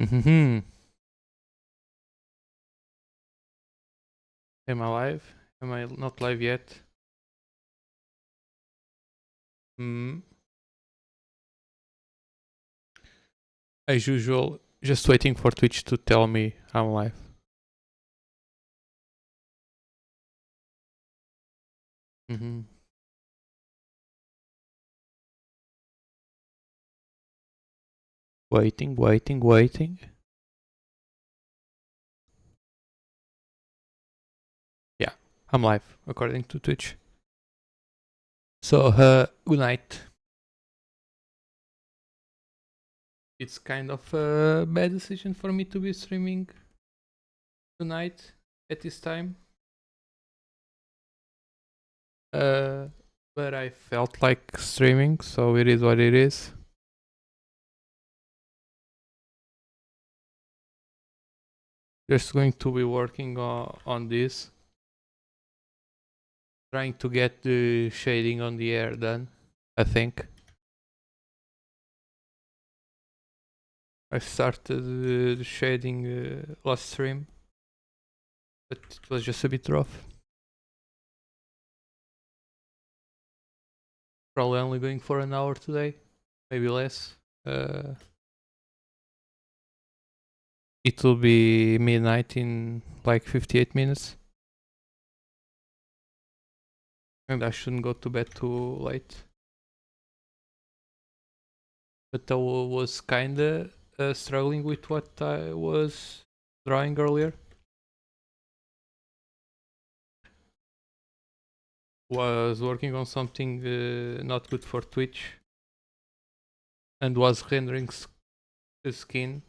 Mm-hmm. Am I live? Am I not live yet? Mm. As usual, just waiting for Twitch to tell me I'm live. Mm-hmm. Waiting. Yeah, I'm live according to Twitch. So, good night. It's kind of a bad decision for me to be streaming tonight at this time. Uh, but I felt like streaming, so it is what it is. Just going to be working on this, trying to get the shading on the air done, I think. I started the shading last stream, but it was just a bit rough. Probably only going for an hour today, maybe less. Uh, it will be midnight in like 58 minutes, and I shouldn't go to bed too late. But I was kinda struggling with what I was drawing earlier. Was working on something not good for Twitch and was rendering the skin,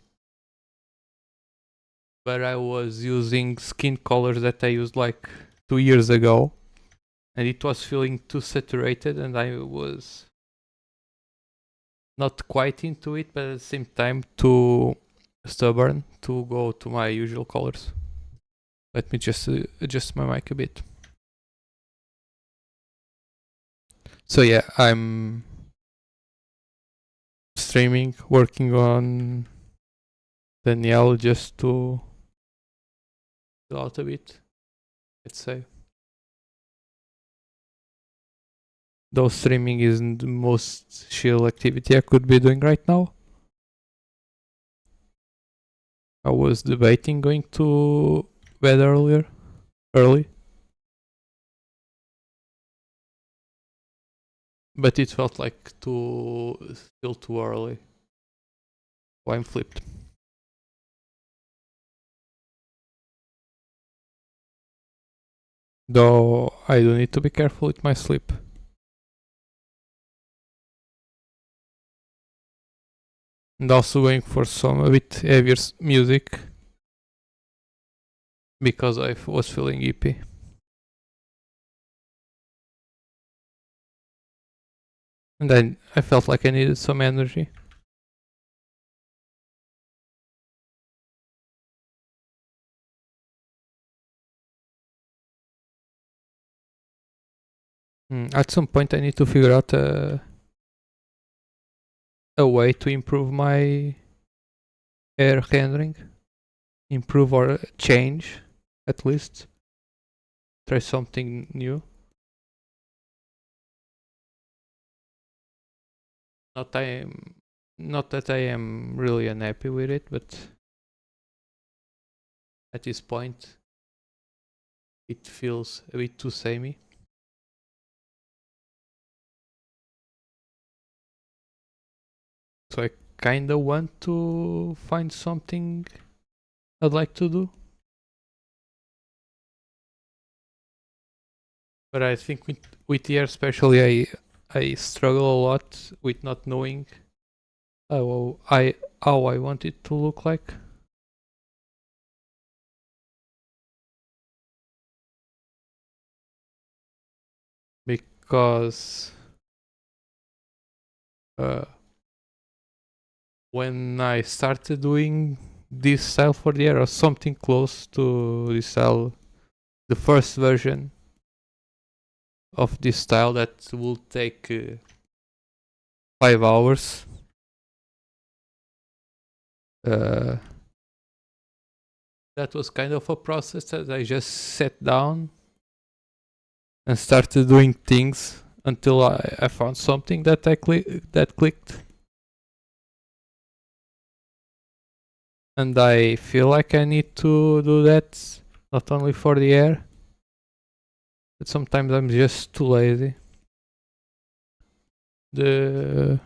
but I was using skin colors that I used like 2 years ago, and it was feeling too saturated, and I was not quite into it, but at the same time too stubborn to go to my usual colors. Let me just adjust my mic a bit. So yeah, I'm streaming, working on Danielle just to chill out a bit, let's say. Though streaming isn't the most chill activity I could be doing right now. I was debating going to bed early, but it felt like still too early. So I'm flipped. Though I do need to be careful with my sleep. And also going for some a bit heavier music because I was feeling hippie. And then I felt like I needed some energy. At some point, I need to figure out a way to improve my air rendering. Improve or change, at least. Try something new. Not I am, not that I am really unhappy with it, but at this point, it feels a bit too samey. So I kinda want to find something I'd like to do. But I think with the air especially I struggle a lot with not knowing how I want it to look like. Because uh, when I started doing this style for the air or something close to this style, the first version of this style that will take 5 hours, uh, that was kind of a process that I just sat down and started doing things until I found something that that clicked. And I feel like I need to do that not only for the air, but sometimes I'm just too lazy. The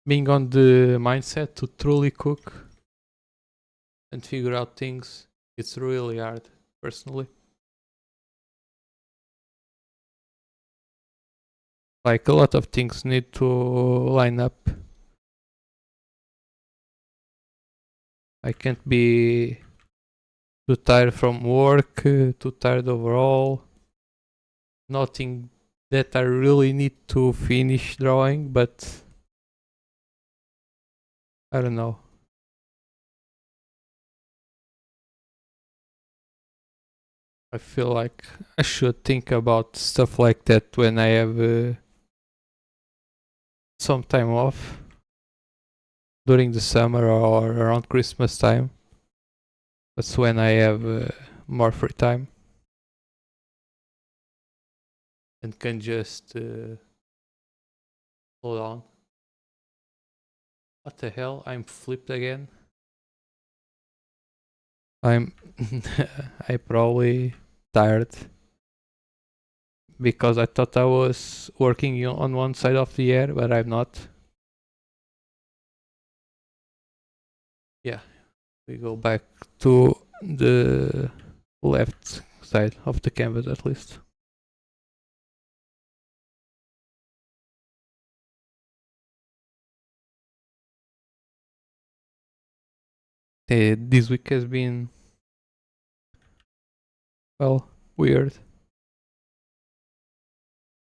being on the mindset to truly cook and figure out things, it's really hard, personally. Like a lot of things need to line up. I can't be too tired from work, too tired overall. Nothing that I really need to finish drawing, but I don't know. I feel like I should think about stuff like that when I have some time off during the summer or around Christmas time. That's when I have more free time and can just hold on. What the hell? I'm flipped again. I'm I probably tired because I thought I was working on one side of the air, but I'm not. Yeah, we go back to the left side of the canvas at least. This week has been, well, weird.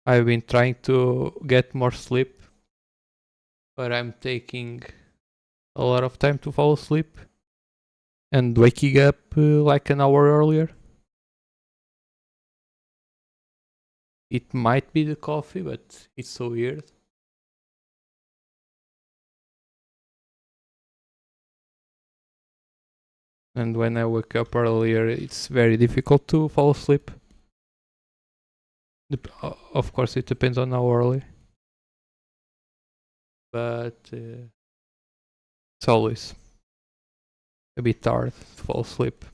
I've been trying to get more sleep, but I'm taking a lot of time to fall asleep and waking up like an hour earlier. It might be the coffee, but it's so weird. And when I wake up earlier, it's very difficult to fall asleep. Of course, it depends on how early, but it's always a bit hard to fall asleep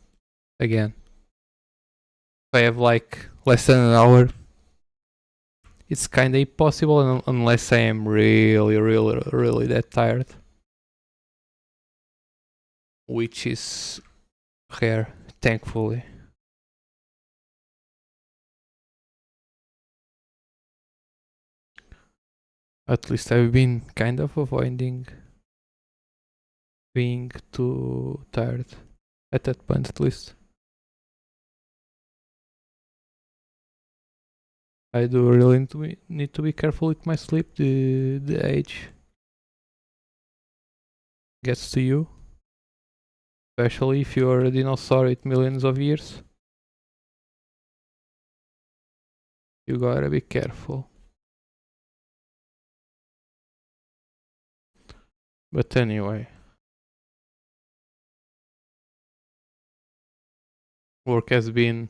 again. If I have like less than an hour, it's kind of impossible unless I am really, really, really that tired, which is rare, thankfully. At least I've been kind of avoiding being too tired at that point, at least. I do really need to be careful with my sleep. The age gets to you, especially if you're a dinosaur with millions of years. You gotta be careful. But anyway, work has been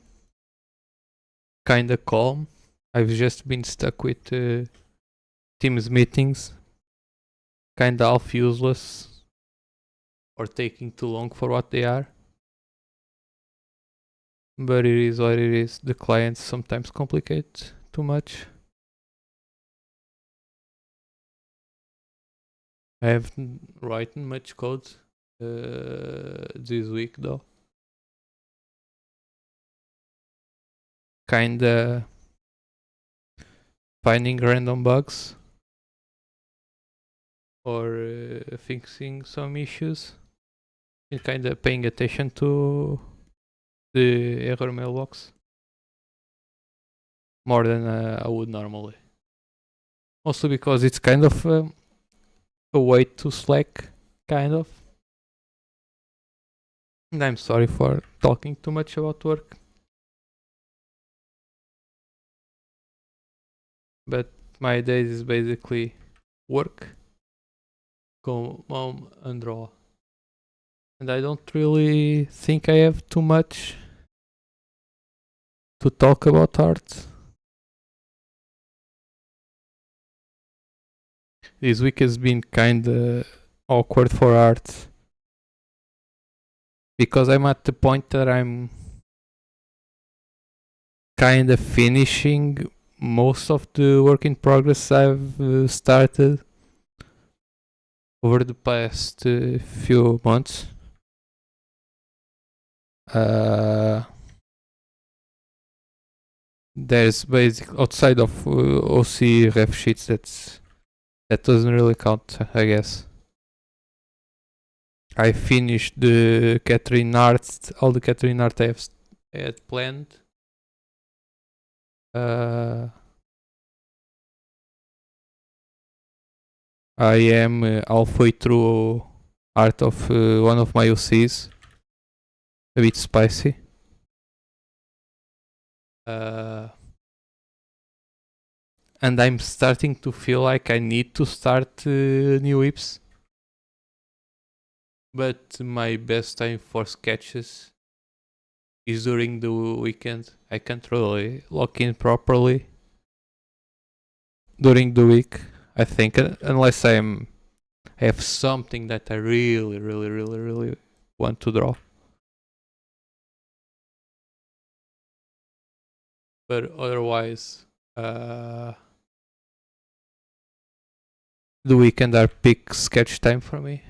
kinda calm. I've just been stuck with Teams meetings, kinda half useless or taking too long for what they are. But it is what it is. The clients sometimes complicate too much. I haven't written much code this week though. Kinda finding random bugs or fixing some issues and kinda paying attention to the error mailbox more than I would normally. Also because it's kind of a way to Slack, kind of. And I'm sorry for talking too much about work. But my days is basically work, come home and draw. And I don't really think I have too much to talk about art. This week has been kinda awkward for art because I'm at the point that I'm kinda finishing most of the work in progress I've started over the past few months. There's basic outside of OC ref sheets that doesn't really count, I guess. I finished the Catherine art, all the Catherine art I had planned. I am halfway through art of one of my OCs. A bit spicy. And I'm starting to feel like I need to start new whips. But my best time for sketches is during the weekend. I can't really lock in properly during the week, I think, unless I have something that I really want to draw. But otherwise, the weekend are peak sketch time for me.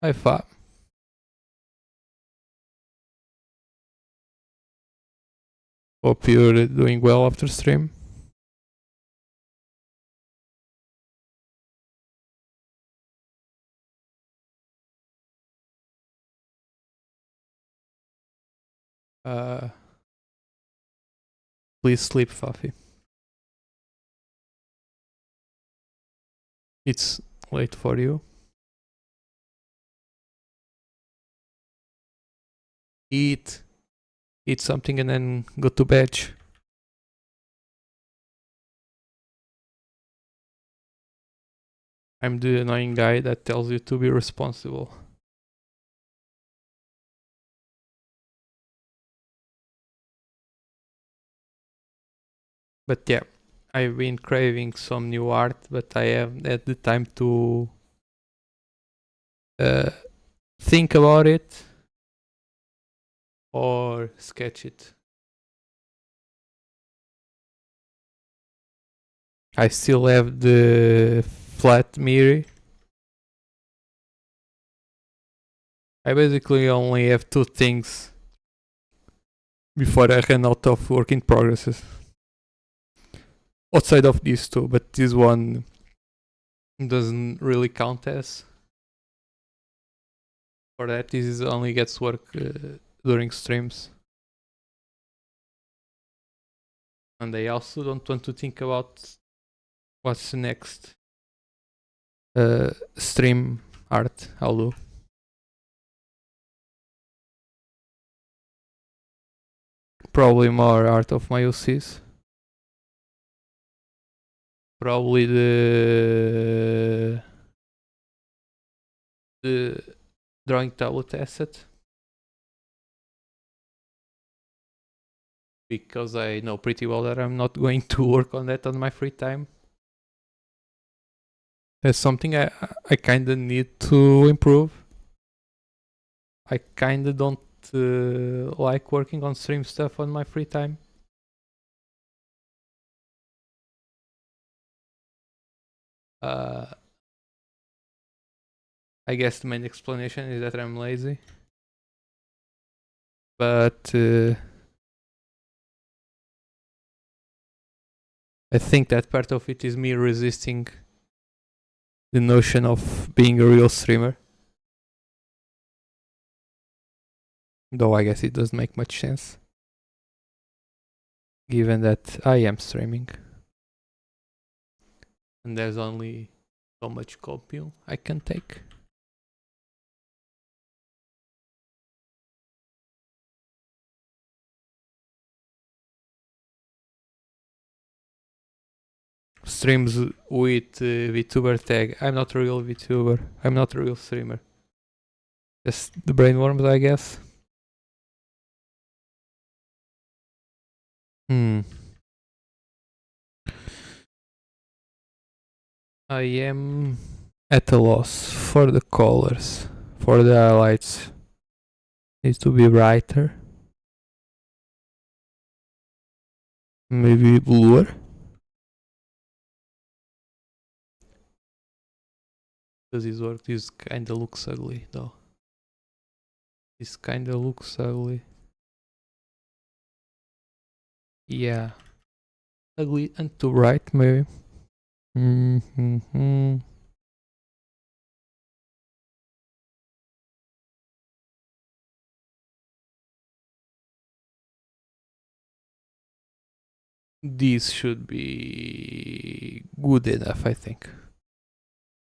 High five. Hope you're doing well after stream. Please sleep, Fafi. It's late for you. Eat something and then go to bed. I'm the annoying guy that tells you to be responsible. But yeah, I've been craving some new art, but I haven't had the time to think about it or sketch it. I still have the flat mirror. I basically only have two things before I run out of work in progresses. Outside of these two, but this one doesn't really count as. For that, this only gets work during streams. And I also don't want to think about what's the next stream art I'll do. Probably more art of my OCs. Probably the drawing tablet asset. Because I know pretty well that I'm not going to work on that on my free time. That's something I kinda need to improve. I kinda don't like working on stream stuff on my free time. I guess the main explanation is that I'm lazy. But I think that part of it is me resisting the notion of being a real streamer. Though I guess it doesn't make much sense. Given that I am streaming. And there's only so much compute I can take. streams with VTuber tag. I'm not a real VTuber. I'm not a real streamer. Just the brainworms, I guess. I am at a loss for the colors. For the highlights. Needs to be brighter. Maybe bluer. Does this work? This kinda looks ugly though. This kinda looks ugly. Yeah. Ugly and too bright maybe. This should be good enough, I think.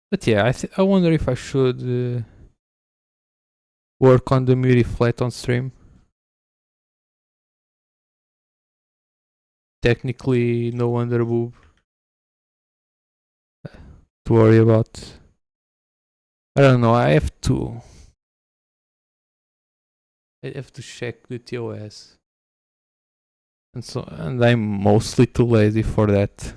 But yeah, I wonder if I should work on the Miri flat on stream. Technically, no underboob to worry about. I don't know. I have to check the TOS, and I'm mostly too lazy for that.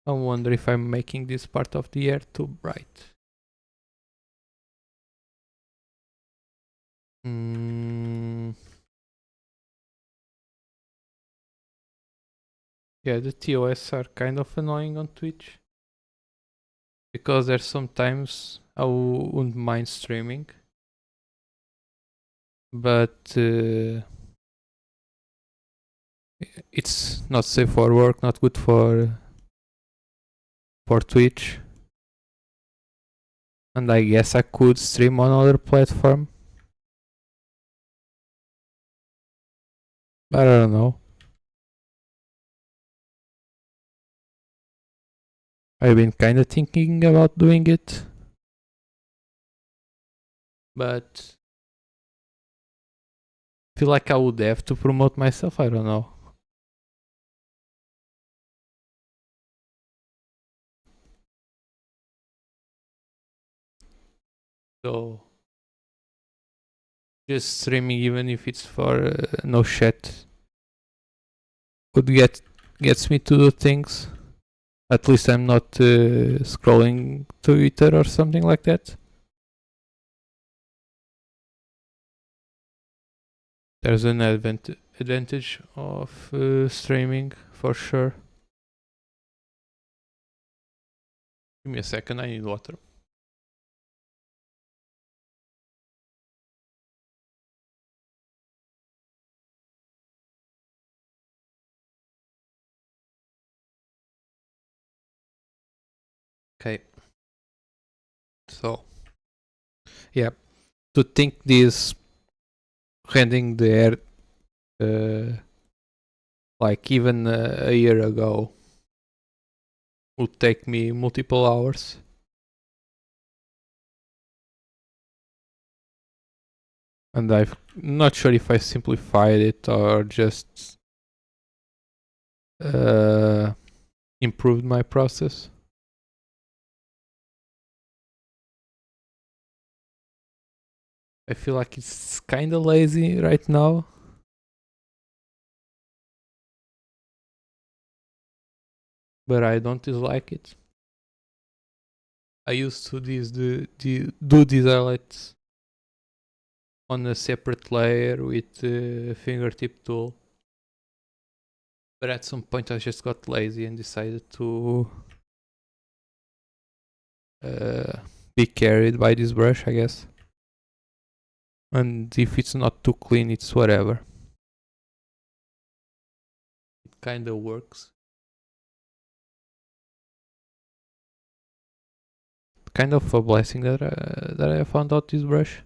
I wonder if I'm making this part of the air too bright. Yeah, the TOS are kind of annoying on Twitch. Because there's sometimes I wouldn't mind streaming. But it's not safe for work, not good for Twitch. And I guess I could stream on other platform. But I don't know. I've been kinda thinking about doing it. But I feel like I would have to promote myself, I don't know. So just streaming, even if it's for no chat, gets me to do things. At least I'm not scrolling Twitter or something like that. There's an advantage of streaming for sure. Give me a second, I need water. Okay. So, yeah, to think this rending the air like even a year ago would take me multiple hours. And I'm not sure if I simplified it or just improved my process. I feel like it's kinda lazy right now. But I don't dislike it. I used to do these highlights on a separate layer with a fingertip tool. But at some point I just got lazy and decided to be carried by this brush, I guess. And if it's not too clean, it's whatever. It kinda works. Kind of a blessing that I found out this brush.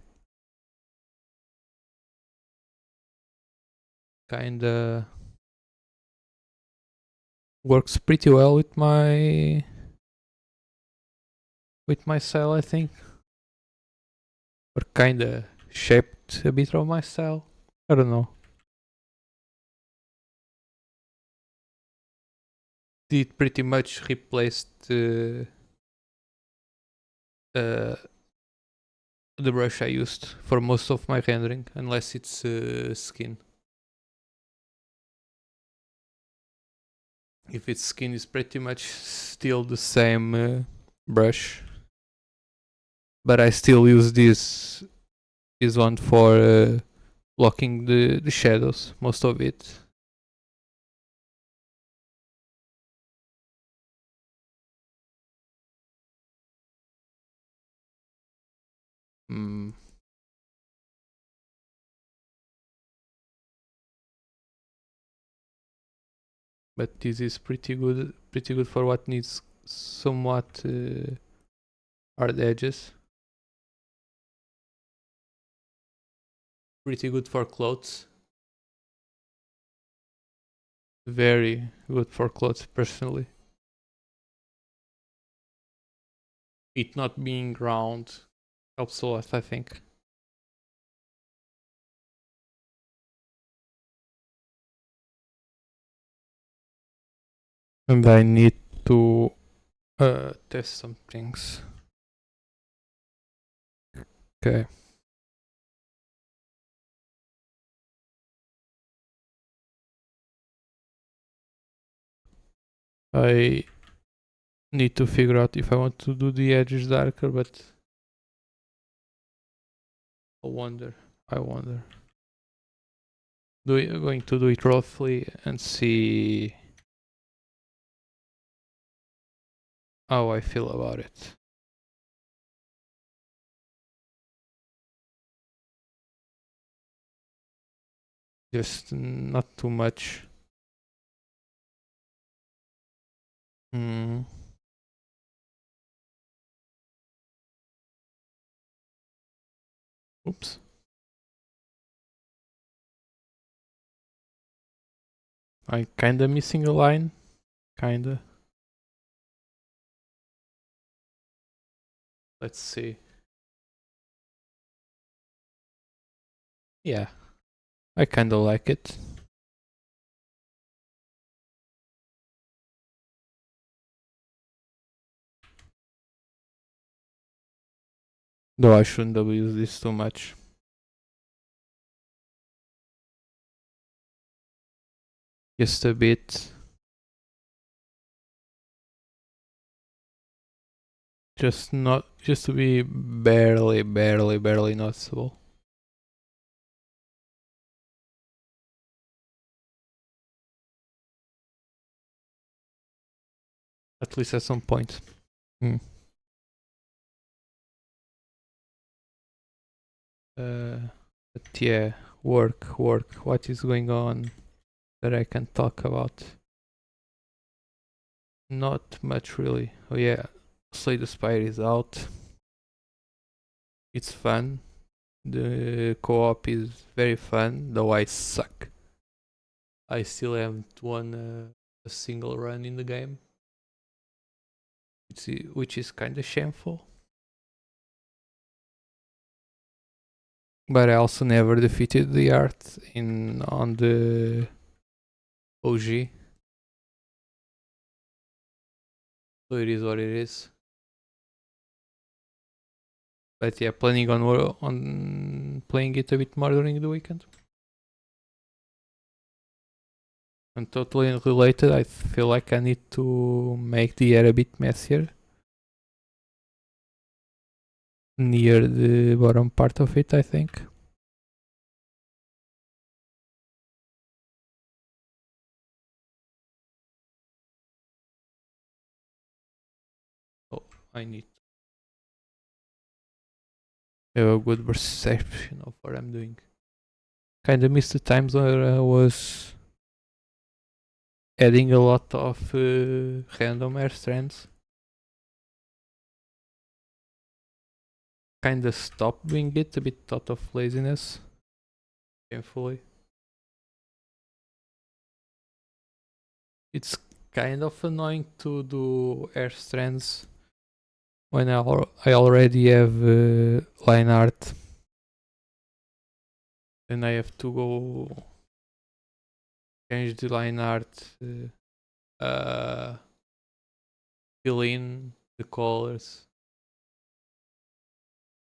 Kinda works pretty well with my style, I think. or kinda shaped a bit of my style. I don't know. It pretty much replaced the brush I used for most of my rendering, unless it's skin. If it's skin, it's pretty much still the same brush, but I still use this one for blocking the shadows, most of it. Mm. But this is pretty good for what needs somewhat hard edges. Pretty good for clothes. Very good for clothes personally. It not being round helps a lot, I think. And I need to test some things. Okay. I need to figure out if I want to do the edges darker, but I wonder. Going to do it roughly and see how I feel about it. Just not too much. Oops. I'm kinda missing a line. Kinda. Let's see. Yeah. I kinda like it. Though I shouldn't have used this too much. Just a bit. Just to be barely noticeable. At least at some point. But yeah, work. What is going on that I can talk about? Not much really. Oh yeah, Slay the Spire is out. It's fun. The co-op is very fun, though I suck. I still haven't won a single run in the game, which is kind of shameful. But I also never defeated the art on the OG. So it is what it is. But yeah, planning on playing it a bit more during the weekend. And totally unrelated, I feel like I need to make the air a bit messier near the bottom part of it, I think. Oh, I need to have a good perception of what I'm doing. Kinda missed the times where I was adding a lot of random air strands. Kinda stopped doing it a bit out of laziness, painfully. It's kind of annoying to do air strands when I already have line art Then I have to go change the line art, fill in the colors,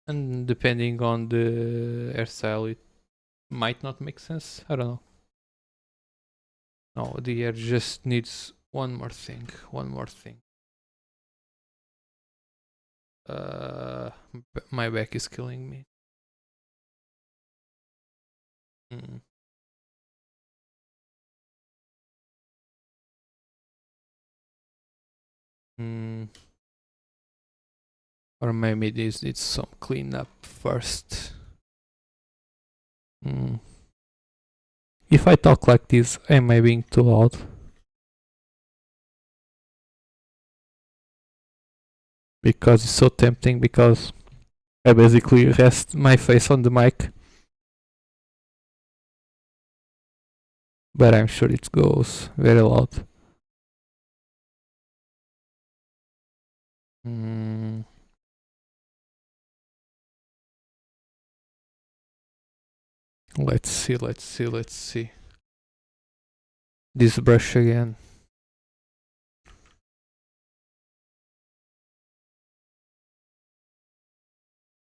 and depending on the hairstyle, it might not make sense. I don't know. No, the hair just needs one more thing. One more thing. My back is killing me. Mm. Mm. Or maybe this needs some cleanup first. Mm. If I talk like this, am I being too loud? Because it's so tempting, because I basically rest my face on the mic. But I'm sure it goes very loud. Mm. Let's see, let's see, let's see. This brush again.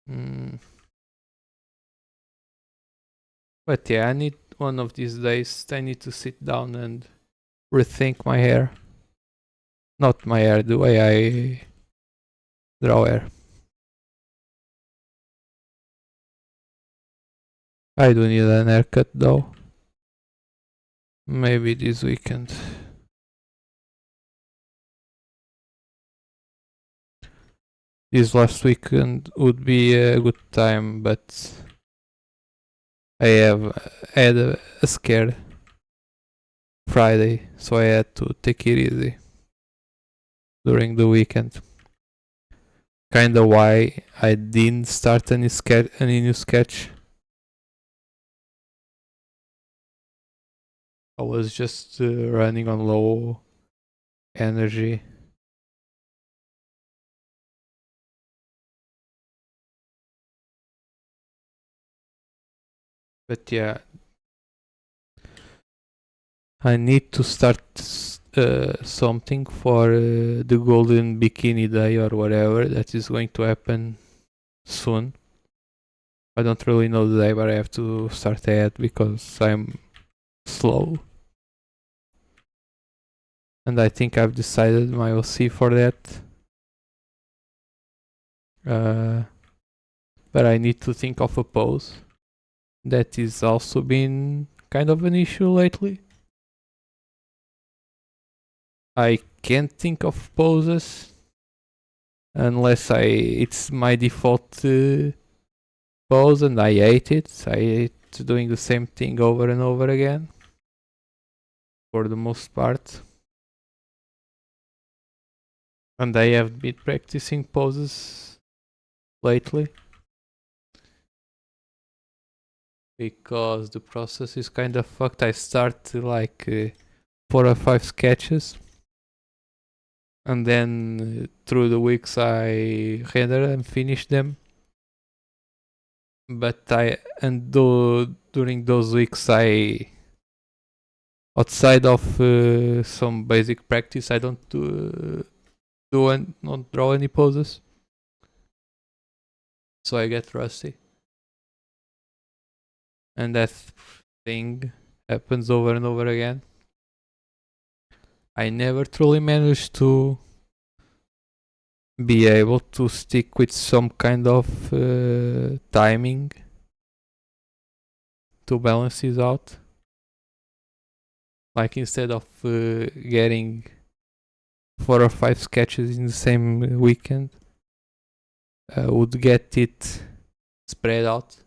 Mm. But yeah, I need one of these days, I need to sit down and rethink my hair. Not my hair, the way I draw hair. I do need an haircut though. Maybe this weekend. This last weekend would be a good time, but I have had a scare Friday, so I had to take it easy during the weekend. Kinda why I didn't start any new sketch. I was just running on low energy. But yeah, I need to start something for the Golden Bikini Day or whatever that is going to happen soon. I don't really know the day, but I have to start ahead because I'm slow. And I think I've decided my OC for that. But I need to think of a pose. That is also been kind of an issue lately. I can't think of poses unless it's my default pose and I hate it. I hate doing the same thing over and over again for the most part. And I have been practicing poses lately because the process is kind of fucked. I start like 4 or 5 sketches, and then through the weeks I render and finish them. But during those weeks, outside of some basic practice, I don't don't draw any poses, so I get rusty, and that thing happens over and over again. I never truly managed to be able to stick with some kind of timing to balance this out. Like instead of getting 4 or 5 sketches in the same weekend, would get it spread out.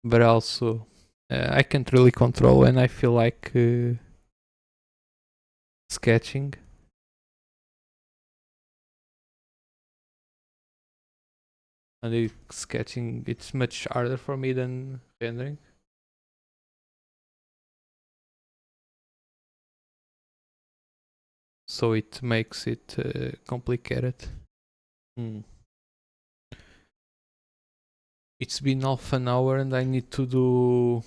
But also, I can't really control when I feel like sketching. And sketching, it's much harder for me than rendering. So it makes it complicated. Hmm. It's been half an hour and I need to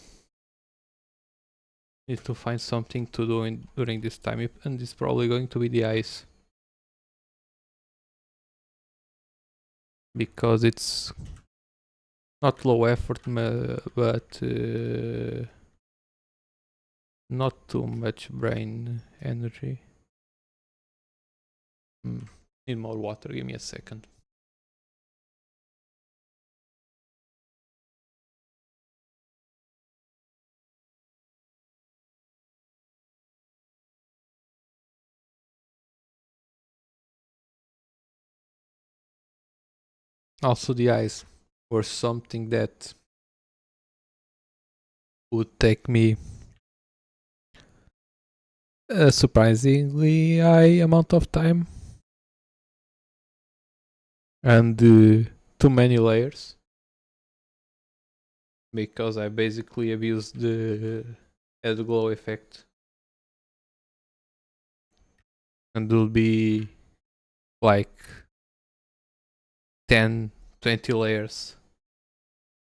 find something to do during this time, and it's probably going to be the eyes, because it's not low effort, but not too much brain energy. Need more water, give me a second. Also, the eyes were something that would take me a surprisingly high amount of time and too many layers, because I basically abused the head glow effect, and will be like 10-20 layers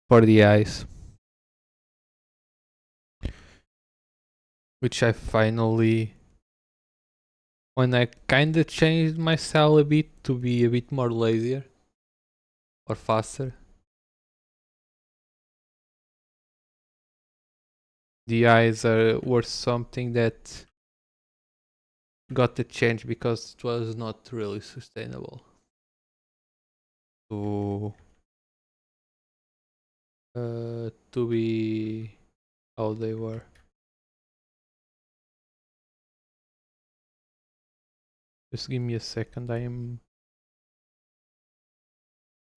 for the eyes, which I finally, when I kinda changed my style a bit to be a bit more lazier or faster, the eyes were something that got the change because it was not really sustainable to be how they were. Just give me a second. I am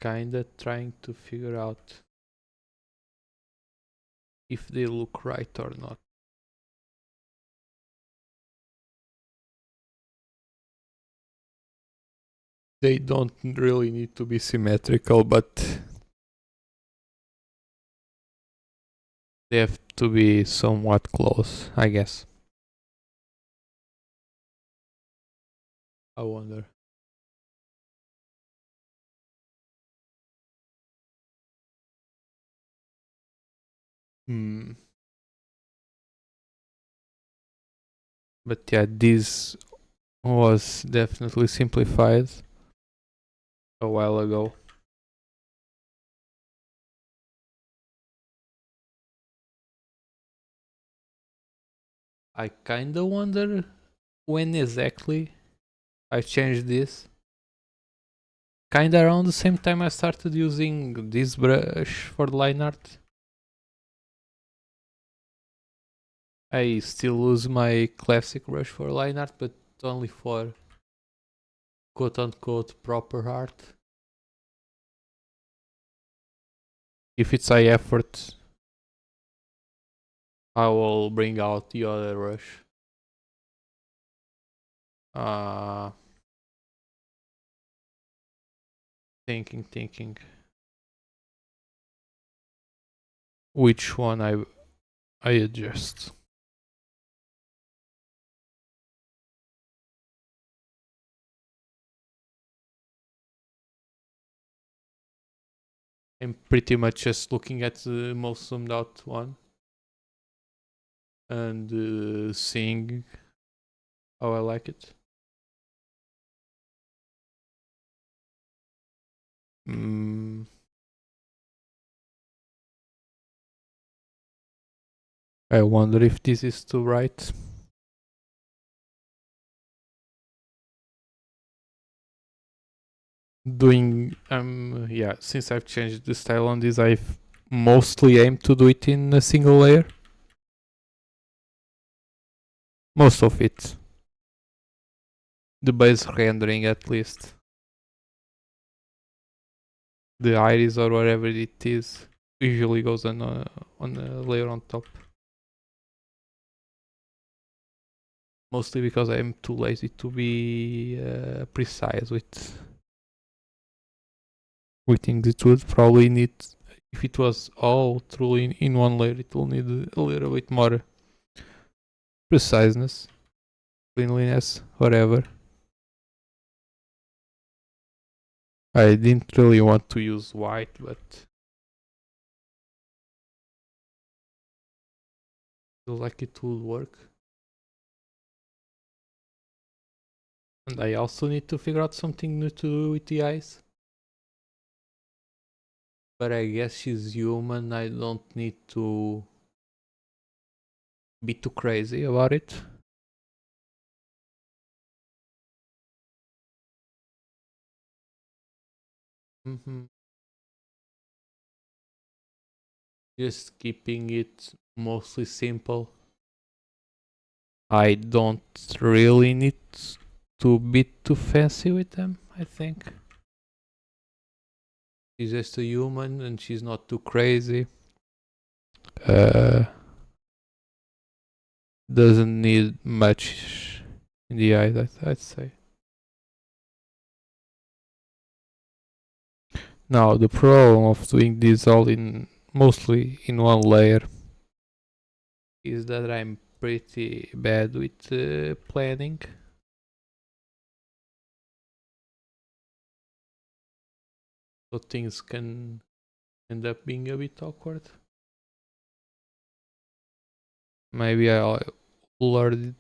kinda trying to figure out if they look right or not. They don't really need to be symmetrical, but they have to be somewhat close, I guess. I wonder. But yeah, this was definitely simplified a while ago. I kinda wonder when exactly I changed this. Kinda around the same time I started using this brush for line art. I still use my classic brush for line art, but only for quote unquote proper art. If it's high effort, I will bring out the other brush. Thinking. Which one I adjust. I'm pretty much just looking at the most zoomed out one and seeing how I like it. I wonder if this is too right. Since I've changed the style on this, I've mostly aimed to do it in a single layer. Most of it. The base rendering, at least. The iris or whatever it is usually goes on a layer on top. Mostly because I'm too lazy to be precise with things. It would probably need, if it was all truly in one layer, it will need a little bit more preciseness, cleanliness, whatever. I didn't really want to use white, but Feels like it will work. And I also need to figure out something new to do with the eyes. But I guess she's human. I don't need to be too crazy about it. Just keeping it mostly simple. I don't really need to be too fancy with them, I think. She's just a human and she's not too crazy. Doesn't need much in the eyes, I'd say. Now, the problem of doing this all in mostly in one layer is that I'm pretty bad with planning. So things can end up being a bit awkward. Maybe I'll blur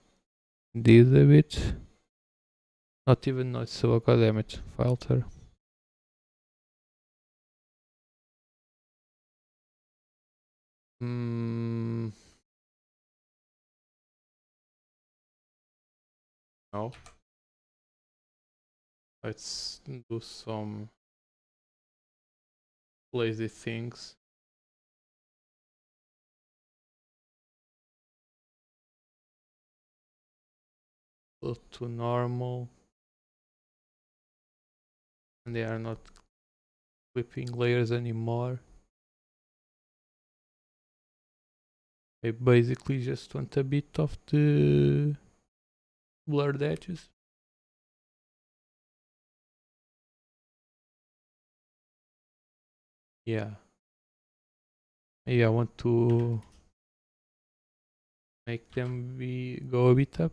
this a bit. Not even noticeable, god damn it, filter. No. Let's do some lazy things. Go to normal. And they are not clipping layers anymore. I basically just want a bit of the blurred edges. Yeah. Maybe I want to make them go a bit up.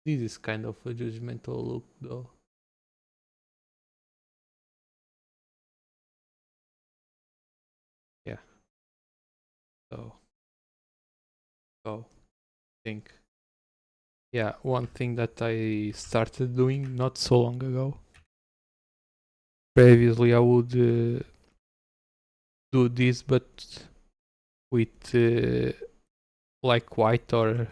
This is kind of a judgmental look though. Yeah. So think. Yeah, one thing that I started doing not so long ago. Previously I would do this but with like white or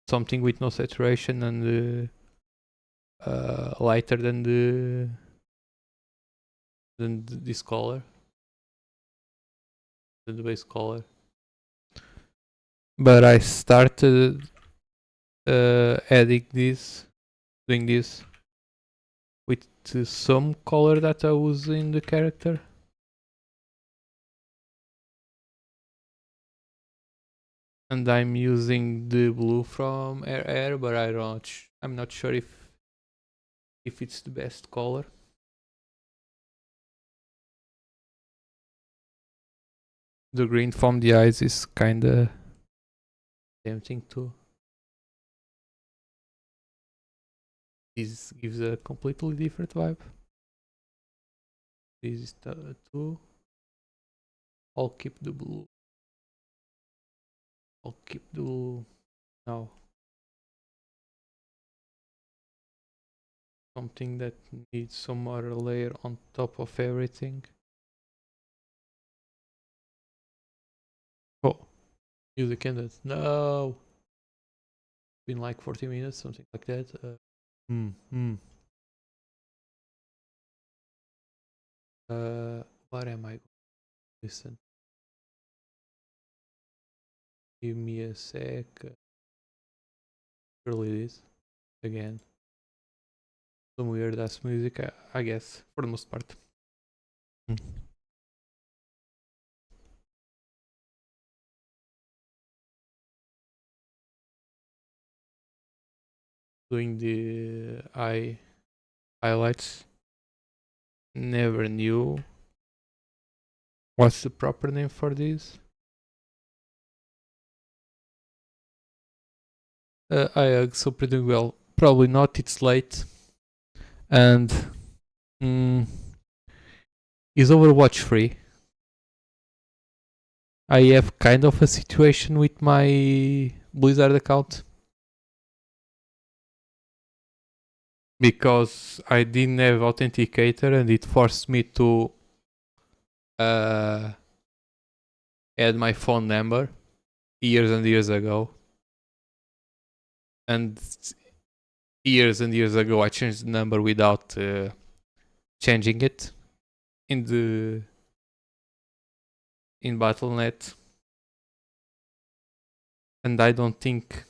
something with no saturation and lighter than this color, than the base color. But I started adding this, doing this with some color that I was in the character. And I'm using the blue from Air, but I'm not sure if it's the best color. The green from the eyes is kinda tempting too. This gives a completely different vibe. This is the two. I'll keep the blue. I'll keep the blue. Now. Something that needs some other layer on top of everything. Oh, music ended. No! Been like 40 minutes, something like that. What am I? Listen. Give me a sec. Surely this again. Some weird ass music, I guess, for the most part. Doing the eye highlights. Never knew. What's the proper name for this? I so pretty well. Probably not. It's late, and Is Overwatch free? I have kind of a situation with my Blizzard account because I didn't have authenticator and it forced me to uh, add my phone number years and years ago. And years and years ago, I changed the number without changing it in Battle.net, and I don't think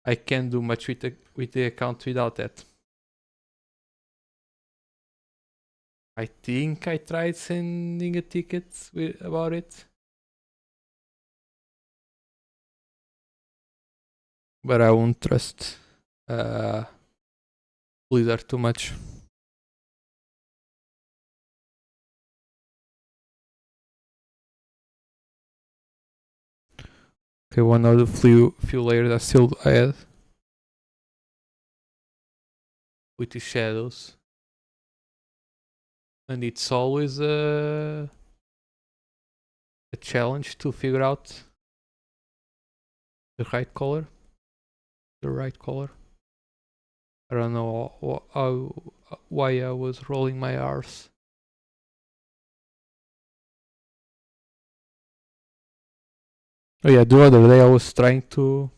I can do much with the account without that. I think I tried sending a ticket about it, but I won't trust Blizzard too much. Okay, one of the few layers I still add with the shadows, and it's always a challenge to figure out the right color. I don't know why I was rolling my R's. Oh yeah, the other day I was trying to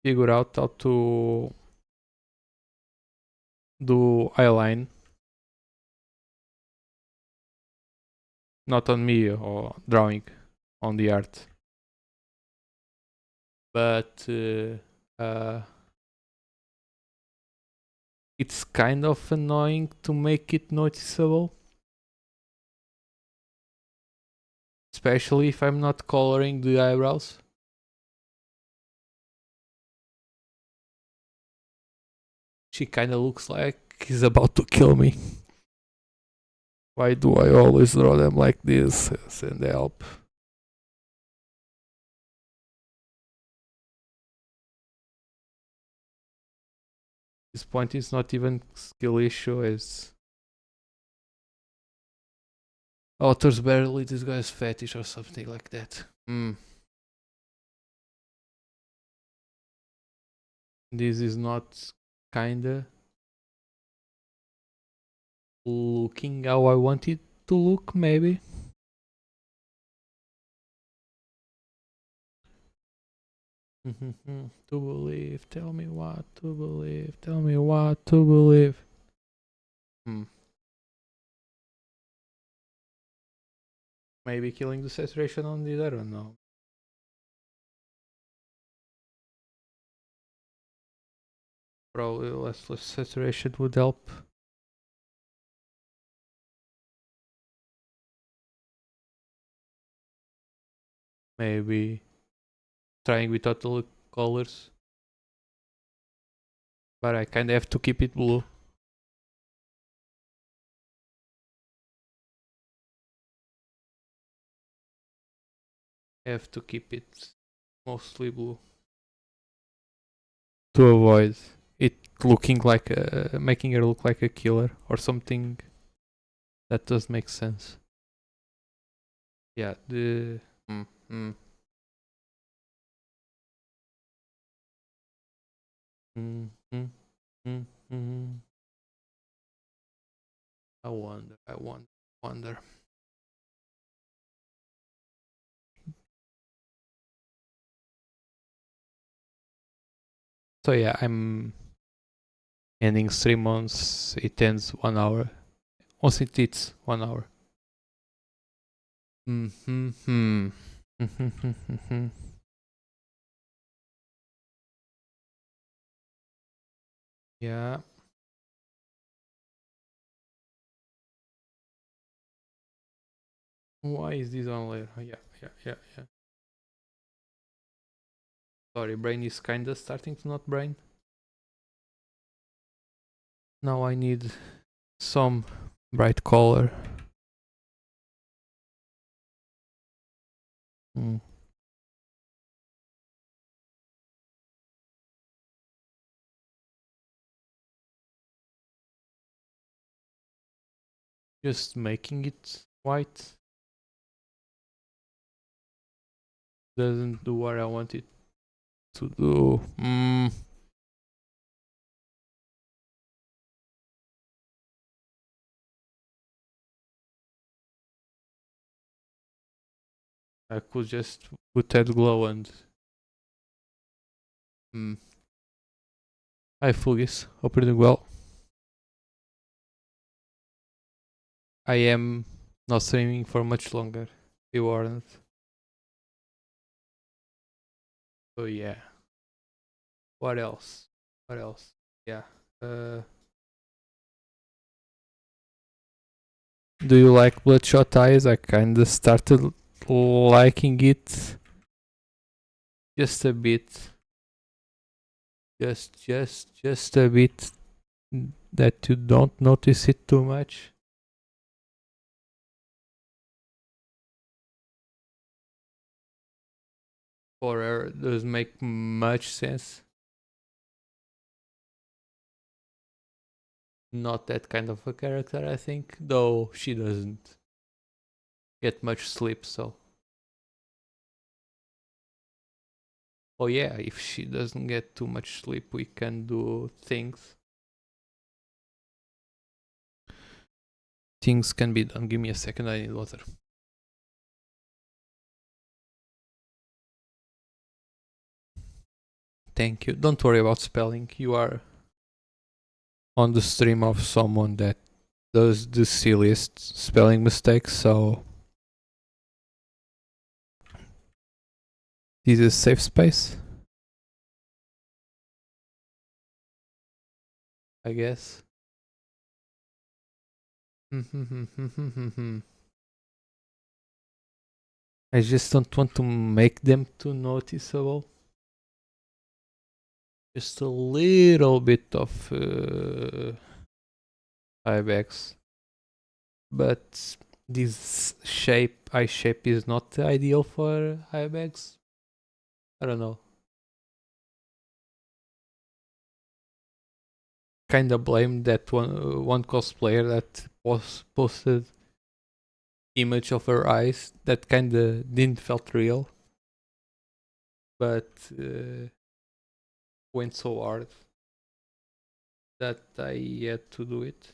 figure out how to do eyeline. Not on me or drawing, on the art. But it's kind of annoying to make it noticeable. Especially if I'm not coloring the eyebrows. She kinda looks like he's about to kill me. Why do I always draw them like this? Send help. This point is not even skill issue, it's author's barely this guy's fetish or something like that. This is not kinda looking how I want it to look, maybe. To believe, tell me what to believe, tell me what to believe. Maybe killing the saturation on this, I don't know. Probably less saturation would help. Maybe trying without the colors. But I kinda have to keep it blue. Have to keep it mostly blue. To avoid it looking like making her look like a killer or something that does make sense. Yeah, the I wonder. So yeah, I'm ending stream once it ends 1 hour. Once it hits 1 hour. Yeah. Why is this on layer? Oh, yeah. Sorry, brain is kinda starting to not brain. Now I need some bright color. just making it white doesn't do what I want it to do. I could just put that glow and Hi Fugis, hope you're doing well. I am not streaming for much longer. You aren't. So yeah. What else? What else? Yeah. Do you like Bloodshot Eyes? I kinda started liking it just a bit. Just a bit that you don't notice it too much. For her, doesn't make much sense. Not that kind of a character, I think, though she doesn't get much sleep, so. Oh yeah, if she doesn't get too much sleep, we can do things. Things can be done. Give me a second, I need water. Thank you. Don't worry about spelling. You are on the stream of someone that does the silliest spelling mistakes, so this is a safe space, I guess. I just don't want to make them too noticeable. Just a little bit of Ibex, but this eye shape is not ideal for Ibex. I don't know. Kinda blame that one cosplayer that posted image of her eyes that kinda didn't felt real, but went so hard that I had to do it.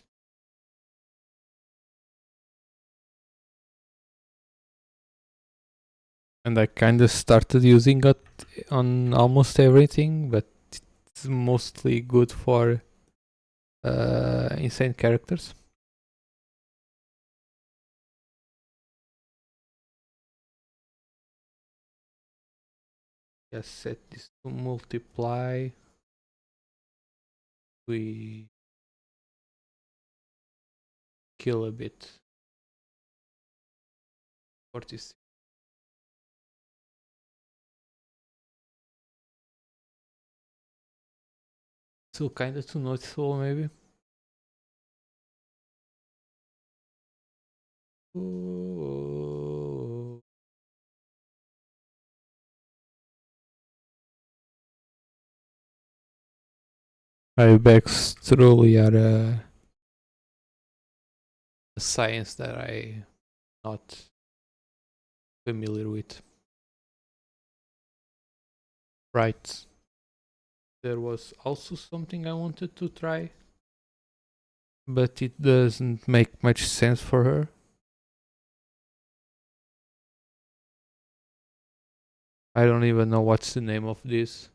And I kinda started using it on almost everything, but it's mostly good for insane characters. Just set this to multiply. We kill a bit. 46. Still kinda too noticeable, maybe. Ooh. Ibex truly are a science that I not familiar with. Right. There was also something I wanted to try, but it doesn't make much sense for her. I don't even know what's the name of this.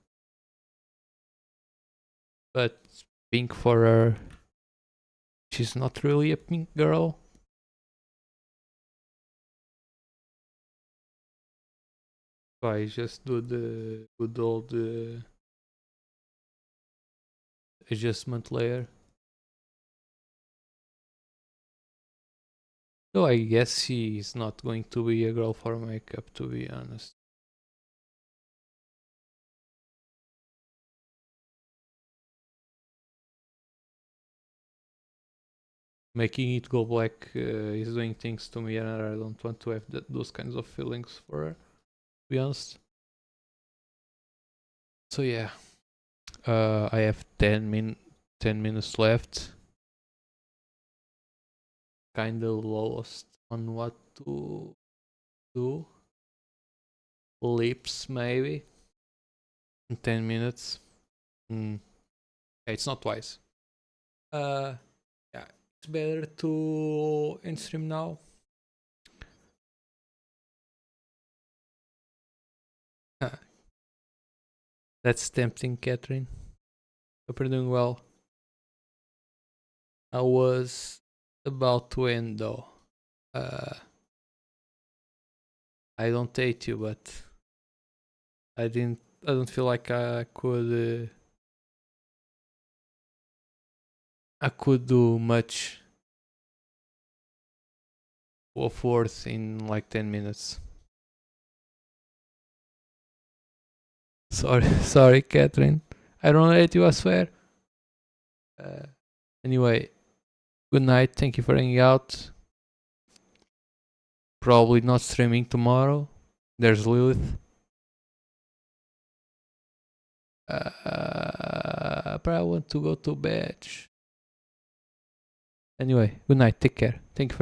But pink for her. She's not really a pink girl. So I just do the good old adjustment layer. So I guess she's not going to be a girl for makeup, to be honest. Making it go black is doing things to me, and I don't want to have those kinds of feelings for her, to be honest. So yeah, I have 10 minutes left. kinda lost on what to do. Lips maybe in 10 minutes. Yeah, it's not wise. Yeah, it's better to end stream now. That's tempting, Catherine. Hope you're doing well. I was about to end though. I don't hate you, but I don't feel like I could do much of worth in like 10 minutes. Sorry, Catherine. I don't hate you, I swear. Anyway, good night. Thank you for hanging out. Probably not streaming tomorrow. There's Lilith. But I want to go to bed. Anyway, good night. Take care. Thank you for